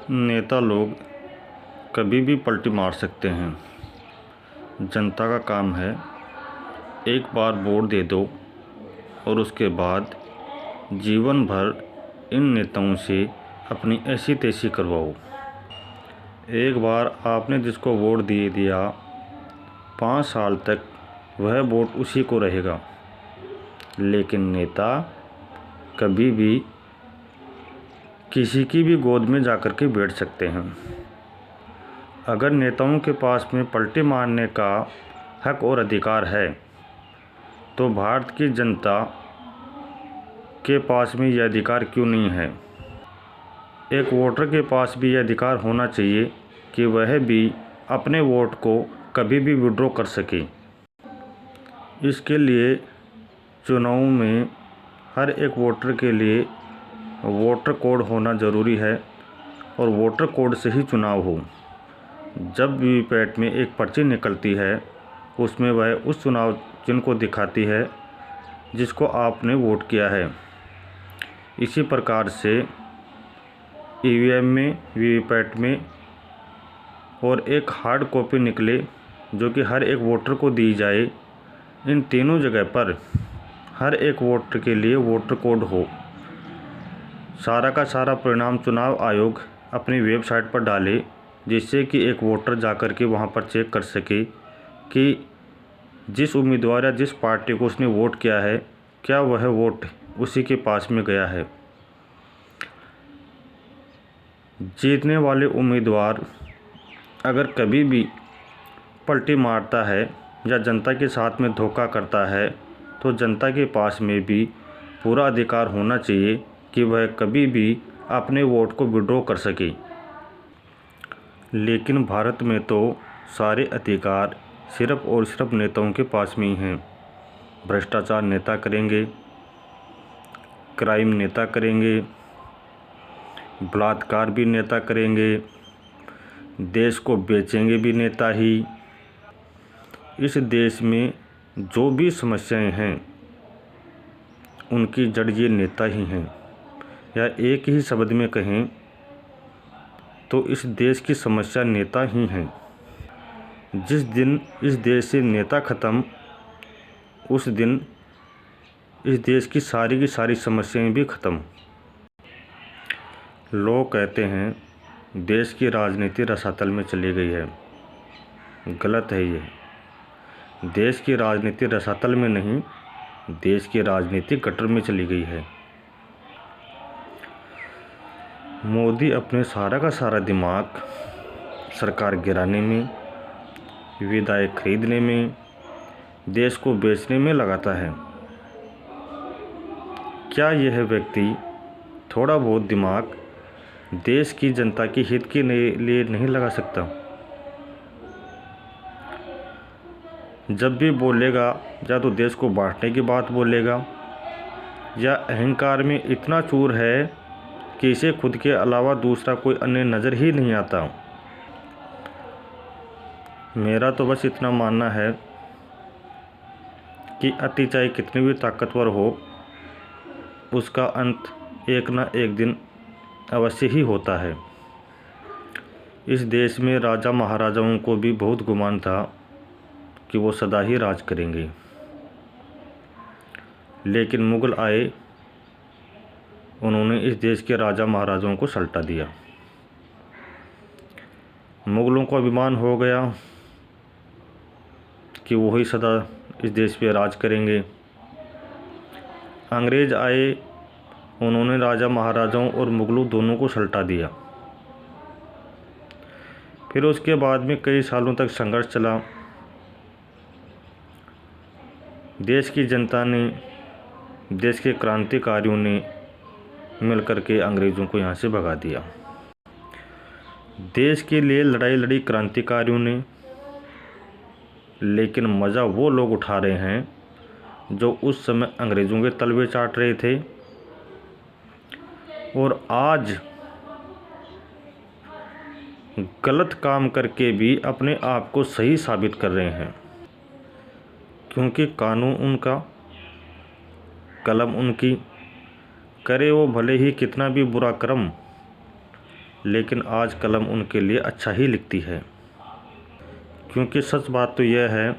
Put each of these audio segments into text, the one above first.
नेता लोग कभी भी पलटी मार सकते हैं। जनता का काम है एक बार वोट दे दो और उसके बाद जीवन भर इन नेताओं से अपनी ऐसी तैसी करवाओ। एक बार आपने जिसको वोट दे दिया 5 साल तक वह वोट उसी को रहेगा। लेकिन नेता कभी भी किसी की भी गोद में जाकर के बैठ सकते हैं। अगर नेताओं के पास में पलटी मारने का हक और अधिकार है तो भारत की जनता के पास में यह अधिकार क्यों नहीं है। एक वोटर के पास भी यह अधिकार होना चाहिए कि वह भी अपने वोट को कभी भी विड्रॉ कर सके। इसके लिए चुनाव में हर एक वोटर के लिए वोटर कोड होना ज़रूरी है और वोटर कोड से ही चुनाव हो। जब वीवीपैट में एक पर्ची निकलती है उसमें वह उस चुनाव चिन्ह को दिखाती है जिसको आपने वोट किया है। इसी प्रकार से ईवीएम में, वीवीपैट में और एक हार्ड कॉपी निकले जो कि हर एक वोटर को दी जाए। इन तीनों जगह पर हर एक वोटर के लिए वोटर कोड हो। सारा का सारा परिणाम चुनाव आयोग अपनी वेबसाइट पर डाले जिससे कि एक वोटर जाकर के वहां पर चेक कर सके कि जिस उम्मीदवार या जिस पार्टी को उसने वोट किया है क्या वह वोट उसी के पास में गया है। जीतने वाले उम्मीदवार अगर कभी भी पलटी मारता है या जनता के साथ में धोखा करता है तो जनता के पास में भी पूरा अधिकार होना चाहिए कि वह कभी भी अपने वोट को विड्रॉ कर सके। लेकिन भारत में तो सारे अधिकार सिर्फ और सिर्फ नेताओं के पास में ही हैं। भ्रष्टाचार नेता करेंगे, क्राइम नेता करेंगे, बलात्कार भी नेता करेंगे, देश को बेचेंगे भी नेता ही। इस देश में जो भी समस्याएं हैं उनकी जड़ ये नेता ही हैं। या एक ही शब्द में कहें तो इस देश की समस्या नेता ही हैं। जिस दिन इस देश से नेता ख़त्म उस दिन इस देश की सारी समस्याएं भी ख़त्म। लोग कहते हैं देश की राजनीति रसातल में चली गई है। गलत है ये। देश की राजनीति रसातल में नहीं, देश की राजनीति गटर में चली गई है। मोदी अपने सारा का सारा दिमाग सरकार गिराने में, विधायक खरीदने में, देश को बेचने में लगाता है। क्या यह व्यक्ति थोड़ा बहुत दिमाग देश की जनता के हित के लिए नहीं लगा सकता? जब भी बोलेगा या तो देश को बांटने की बात बोलेगा या अहंकार में इतना चूर है कि इसे खुद के अलावा दूसरा कोई अन्य नज़र ही नहीं आता। मेरा तो बस इतना मानना है कि अति चाहे कितनी भी ताकतवर हो उसका अंत एक ना एक दिन अवश्य ही होता है। इस देश में राजा महाराजाओं को भी बहुत गुमान था कि वो सदा ही राज करेंगे। लेकिन मुग़ल आए, उन्होंने इस देश के राजा महाराजाओं को सल्टा दिया। मुग़लों को अभिमान हो गया कि वही सदा इस देश पे राज करेंगे। अंग्रेज़ आए, उन्होंने राजा महाराजाओं और मुग़लों दोनों को सल्टा दिया। फिर उसके बाद में कई सालों तक संघर्ष चला। देश की जनता ने, देश के क्रांतिकारियों ने मिलकर के अंग्रेज़ों को यहाँ से भगा दिया। देश के लिए लड़ाई लड़ी क्रांतिकारियों ने, लेकिन मज़ा वो लोग उठा रहे हैं जो उस समय अंग्रेज़ों के तलवे चाट रहे थे और आज गलत काम करके भी अपने आप को सही साबित कर रहे हैं। क्योंकि कानून उनका, कलम उनकी, करे वो भले ही कितना भी बुरा कर्म, लेकिन आज कलम उनके लिए अच्छा ही लिखती है। क्योंकि सच बात तो यह है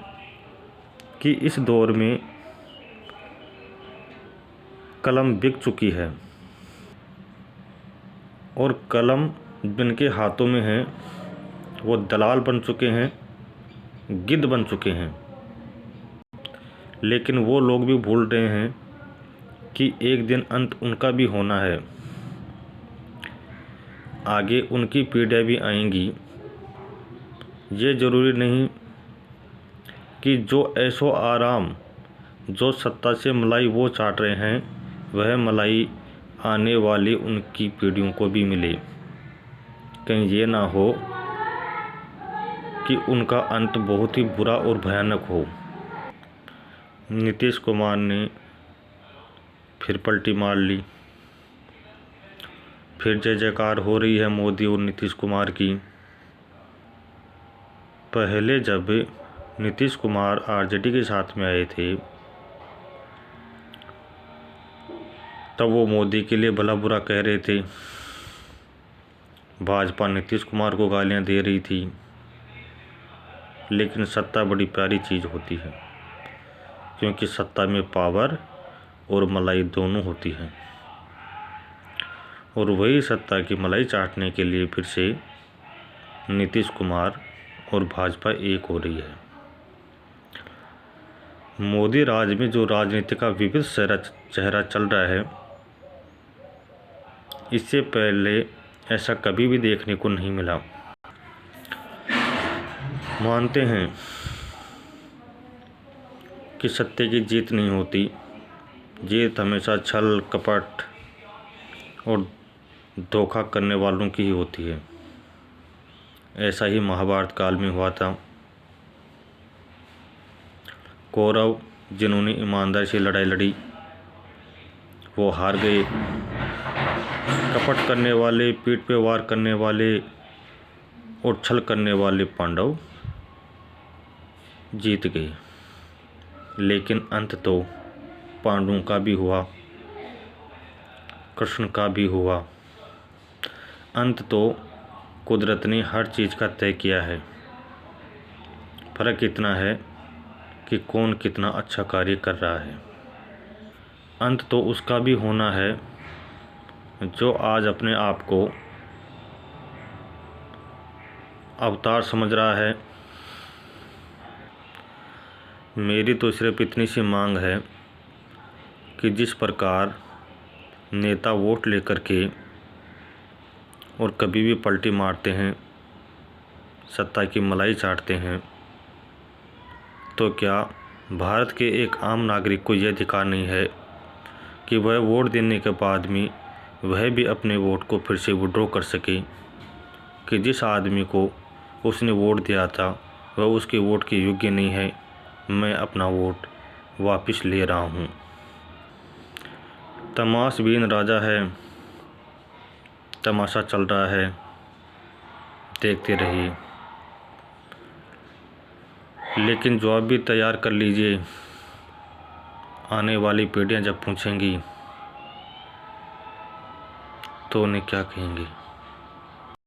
कि इस दौर में कलम बिक चुकी है और कलम जिनके हाथों में है वो दलाल बन चुके हैं, गिद्ध बन चुके हैं। लेकिन वो लोग भी भूल रहे हैं कि एक दिन अंत उनका भी होना है। आगे उनकी पीढ़ियाँ भी आएंगी। ये ज़रूरी नहीं कि जो ऐशो आराम जो सत्ता से मलाई वो चाट रहे हैं वह मलाई आने वाली उनकी पीढ़ियों को भी मिले। कहीं ये ना हो कि उनका अंत बहुत ही बुरा और भयानक हो। नीतीश कुमार ने फिर पलटी मार ली। फिर जय जयकार हो रही है मोदी और नीतीश कुमार की। पहले जब नीतीश कुमार आरजेडी के साथ में आए थे तब वो मोदी के लिए भला बुरा कह रहे थे। भाजपा नीतीश कुमार को गालियां दे रही थी। लेकिन सत्ता बड़ी प्यारी चीज़ होती है, क्योंकि सत्ता में पावर और मलाई दोनों होती है। और वही सत्ता की मलाई चाटने के लिए फिर से नीतीश कुमार और भाजपा एक हो रही है। मोदी राज में जो राजनीति का विविध चेहरा चल रहा है, इससे पहले ऐसा कभी भी देखने को नहीं मिला। मानते हैं कि सत्य की जीत नहीं होती, जीत हमेशा छल कपट और धोखा करने वालों की ही होती है। ऐसा ही महाभारत काल में हुआ था। कौरव जिन्होंने ईमानदारी से लड़ाई लड़ी वो हार गए। कपट करने वाले, पीठ पे वार करने वाले और छल करने वाले पांडव जीत गए। लेकिन अंत तो पांडवों का भी हुआ, कृष्ण का भी हुआ। अंत तो कुदरत ने हर चीज़ का तय किया है। फर्क इतना है कि कौन कितना अच्छा कार्य कर रहा है। अंत तो उसका भी होना है जो आज अपने आप को अवतार समझ रहा है। मेरी तो सिर्फ इतनी सी मांग है कि जिस प्रकार नेता वोट लेकर के और कभी भी पलटी मारते हैं, सत्ता की मलाई चाटते हैं, तो क्या भारत के एक आम नागरिक को यह अधिकार नहीं है कि वह वोट देने के बाद में वह भी अपने वोट को फिर से विड्रॉ कर सके कि जिस आदमी को उसने वोट दिया था वह उसके वोट के योग्य नहीं है, मैं अपना वोट वापस ले रहा हूँ। तमाशबीन राजा है, तमाशा चल रहा है, देखते रहिए। लेकिन जवाब भी तैयार कर लीजिए, आने वाली पीढ़ियाँ जब पूछेंगी तो उन्हें क्या कहेंगी।